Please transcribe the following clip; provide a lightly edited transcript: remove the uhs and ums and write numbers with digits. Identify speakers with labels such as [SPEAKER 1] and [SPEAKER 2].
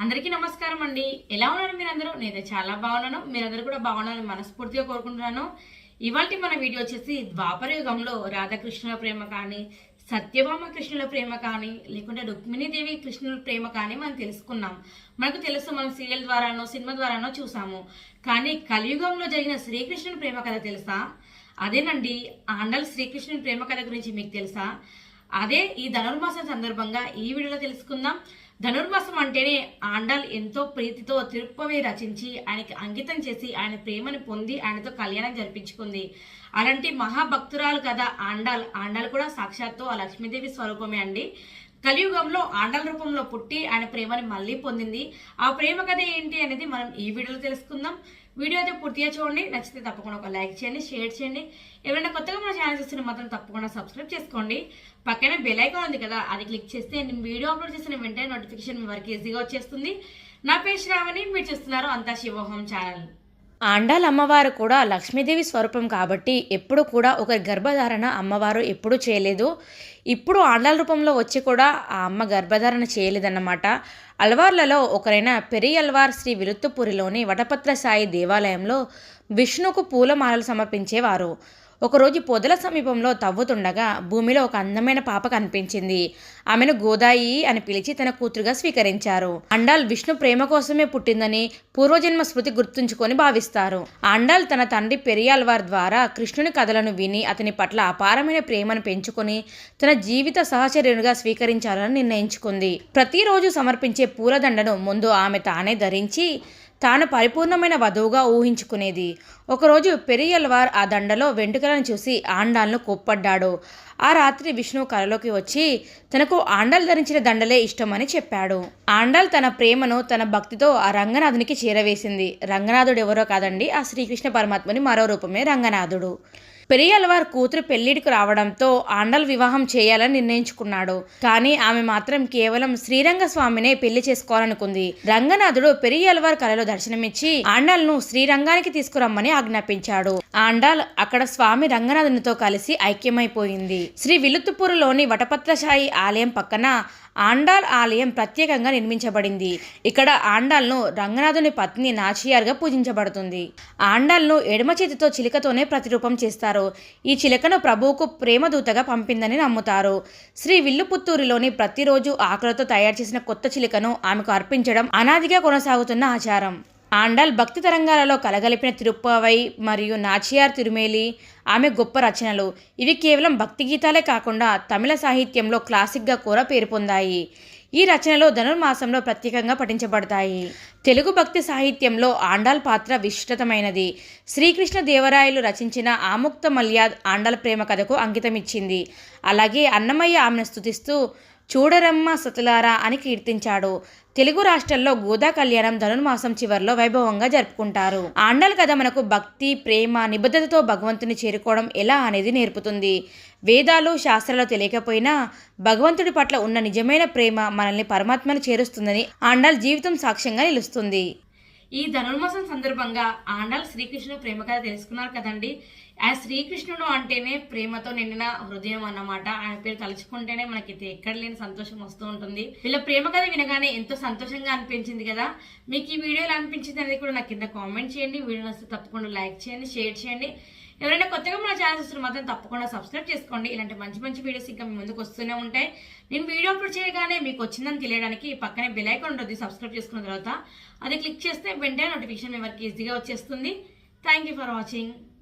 [SPEAKER 1] అందరికీ నమస్కారం అండి. ఎలా ఉన్నారు మీరందరూ? నేనైతే చాలా బాగున్నాను. మీరందరూ కూడా బాగున్నారని మనస్ఫూర్తిగా కోరుకుంటున్నాను. ఇవాల్టి మన వీడియో వచ్చేసి ద్వాపర యుగంలో రాధాకృష్ణుల ప్రేమ కానీ, సత్యభామ కృష్ణుల ప్రేమ కానీ, లేకుంటే రుక్మిణీదేవి కృష్ణుల ప్రేమ కానీ మనం తెలుసుకున్నాం. మనకు తెలుసు, మనం సీరియల్ ద్వారానో సినిమా ద్వారానో చూసాము. కానీ కలియుగంలో జరిగిన శ్రీకృష్ణుని ప్రేమ కథ తెలుసా? అదేనండి, ఆండల్ శ్రీకృష్ణుని ప్రేమ కథ గురించి మీకు తెలుసా? అదే ఈ ధనుర్మాసం సందర్భంగా ఈ వీడియోలో తెలుసుకుందాం. ధనుర్మాసం అంటేనే ఆండాల్ ఎంతో ప్రీతితో తిరుప్పవి రచించి ఆయనకి అంకితం చేసి ఆయన ప్రేమని పొంది ఆయనతో కళ్యాణం జరిపించుకుంది. అలాంటి మహాభక్తురాలు కదా ఆండాల్ కూడా సాక్షాత్తు ఆ లక్ష్మీదేవి స్వరూపమే అండి. కలియుగంలో ఆండాల్ రూపంలో పుట్టి ఆయన ప్రేమని మళ్ళీ పొందింది. ఆ ప్రేమ కథ ఏంటి అనేది మనం ఈ వీడియోలో తెలుసుకుందాం. వీడియో అయితే పూర్తిగా చూడండి. నచ్చితే తప్పకుండా ఒక లైక్ చేయండి, షేర్ చేయండి. ఎవరైనా కొత్తగా మన ఛానల్ చూస్తున్న మాత్రం తప్పకుండా సబ్స్క్రైబ్ చేసుకోండి. పక్కనే బెల్ ఐకాన్ ఉంది కదా, అది క్లిక్ చేస్తే నేను వీడియో అప్లోడ్ చేసిన వెంటనే నోటిఫికేషన్ మీ వరకు ఈజీగా వచ్చేస్తుంది. నా పేరు శ్రావణి, మీరు చూస్తున్నారు అంతా శివోహం ఛానల్.
[SPEAKER 2] ఆండాల్ అమ్మవారు కూడా లక్ష్మీదేవి స్వరూపం కాబట్టి ఎప్పుడు కూడా ఒకరి గర్భధారణ అమ్మవారు ఎప్పుడూ చేయలేదు. ఇప్పుడు ఆండాల్ రూపంలో వచ్చి కూడా ఆ అమ్మ గర్భధారణ చేయలేదన్నమాట. అల్వార్లలో ఒకరైన పెరియల్వార్ శ్రీ విలుత్తుపురిలోని వటపత్ర సాయి దేవాలయంలో విష్ణుకు పూలమాలలు సమర్పించేవారు. ఒకరోజు పొదల సమీపంలో తవ్వుతుండగా భూమిలో ఒక అందమైన పాప కనిపించింది. ఆమెను గోదాయి అని పిలిచి తన కూతురుగా స్వీకరించారు. ఆండాల్ విష్ణు ప్రేమ కోసమే పుట్టిందని పూర్వజన్మ స్మృతి గుర్తుంచుకొని భావిస్తారు. ఆండాల్ తన తండ్రి పెరియాల్వార్ ద్వారా కృష్ణుని కథలను విని అతని పట్ల అపారమైన ప్రేమను పెంచుకొని తన జీవిత సహచర్యునిగా స్వీకరించాలని నిర్ణయించుకుంది. ప్రతిరోజు సమర్పించే పూలదండను ముందు ఆమె తానే ధరించి తాను పరిపూర్ణమైన వధువుగా ఊహించుకునేది. ఒకరోజు పెరియల్వార్ ఆ దండలో వెంట్రుకలను చూసి ఆండాల్ను కోప్పడ్డాడు. ఆ రాత్రి విష్ణువు కలలోకి వచ్చి తనకు ఆండాల్ ధరించిన దండలే ఇష్టమని చెప్పాడు. ఆండాల్ తన ప్రేమను తన భక్తితో ఆ రంగనాథునికి చేరవేసింది. రంగనాథుడు ఎవరో కాదండి, ఆ శ్రీకృష్ణ పరమాత్మని మరో రూపమే రంగనాథుడు. పెరియల్వార్ కూతురు పెళ్లిడికి రావడంతో ఆండాల్ వివాహం చేయాలని నిర్ణయించుకున్నాడు. కానీ ఆమె మాత్రం కేవలం శ్రీరంగస్వామినే పెళ్లి చేసుకోవాలనుకుంది. రంగనాథుడు పెరియల్వార్ కలలో దర్శనమిచ్చి ఆండాల్ను శ్రీరంగానికి తీసుకురమ్మని ఆజ్ఞాపించాడు. ఆండాల్ అక్కడ స్వామి రంగనాథునితో కలిసి ఐక్యమైపోయింది. శ్రీ విలుత్తుపూరులోని వటపత్రశాయి ఆలయం పక్కన ఆండాల్ ఆలయం ప్రత్యేకంగా నిర్మించబడింది. ఇక్కడ ఆండాల్ను రంగనాథుని పత్ని నాచియార్గా పూజించబడుతుంది. ఆండాల్ను ఎడమ చేతితో చిలుకతోనే ప్రతిరూపం చేస్తారు. ఈ చిలుకను ప్రభువుకు ప్రేమదూతగా పంపిందని నమ్ముతారు. శ్రీ విల్లుపుత్తూరులోని ప్రతిరోజు ఆకులతో తయారు చేసిన కొత్త చిలుకను ఆమెకు అర్పించడం అనాదిగా కొనసాగుతున్న ఆచారం. ఆండాల్ భక్తి తరంగాలలో కలగలిపిన తిరుప్పవై మరియు నాచియార్ తిరుమేలి ఆమె గొప్ప రచనలు. ఇవి కేవలం భక్తి గీతాలే కాకుండా తమిళ సాహిత్యంలో క్లాసిక్గా కూడా పేరు పొందాయి. ఈ రచనలు ధనుర్మాసంలో ప్రత్యేకంగా పఠించబడతాయి. తెలుగు భక్తి సాహిత్యంలో ఆండాల్ పాత్ర విశిష్టమైనది. శ్రీకృష్ణ దేవరాయలు రచించిన ఆముక్త మల్యాద్ ఆండాల్ ప్రేమ కథకు అంకితమిచ్చింది. అలాగే అన్నమయ్య ఆమెను స్తుతిస్తూ చూడరమ్మ సతులారా అని కీర్తించాడు. తెలుగు రాష్ట్రాల్లో గోదా కళ్యాణం ధనుర్మాసం చివరిలో వైభవంగా జరుపుకుంటారు. ఆండాల్ కథ మనకు భక్తి, ప్రేమ, నిబద్ధతతో భగవంతుని చేరుకోవడం ఎలా అనేది నేర్పుతుంది. వేదాలు, శాస్త్రాలు తెలియకపోయినా భగవంతుడి పట్ల ఉన్న నిజమైన ప్రేమ మనల్ని పరమాత్మను చేరుస్తుందని ఆండాల్ జీవితం సాక్ష్యంగా నిలుస్తుంది.
[SPEAKER 1] ఈ ధనుర్మాసం సందర్భంగా ఆండాల్ శ్రీకృష్ణుడు ప్రేమ కథ తెలుసుకున్నారు కదండి. ఆ శ్రీకృష్ణుడు అంటేనే ప్రేమతో నిండిన హృదయం అన్నమాట. ఆయన పేరు తలుచుకుంటేనే మనకి ఎక్కడ లేని సంతోషం వస్తూ ఉంటుంది. వీళ్ళ ప్రేమ కథ వినగానే ఎంతో సంతోషంగా అనిపించింది కదా. మీకు ఈ వీడియో ఎలా అనిపించింది అనేది కూడా నాకు కింద కామెంట్ చేయండి. వీడియో నచ్చితే తప్పకుండా లైక్ చేయండి, షేర్ చేయండి. ఎవరైనా కొత్తగా మన ఛానల్ చూస్తున్న మాత్రం తప్పకుండా సబ్స్క్రైబ్ చేసుకోండి. ఇలాంటి మంచి మంచి వీడియోస్ ఇంకా మీ ముందుకు వస్తూనే ఉంటాయి. నేను వీడియో అప్లోడ్ చేయగానే మీకు వచ్చిందని తెలియడానికి పక్కనే బెల్ ఐకాన్ ఉంటుంది. సబ్స్క్రైబ్ చేసుకున్న తర్వాత అది క్లిక్ చేస్తే వెంటనే నోటిఫికేషన్ మీ వరకు ఈజీగా వచ్చేస్తుంది. Thank you for watching.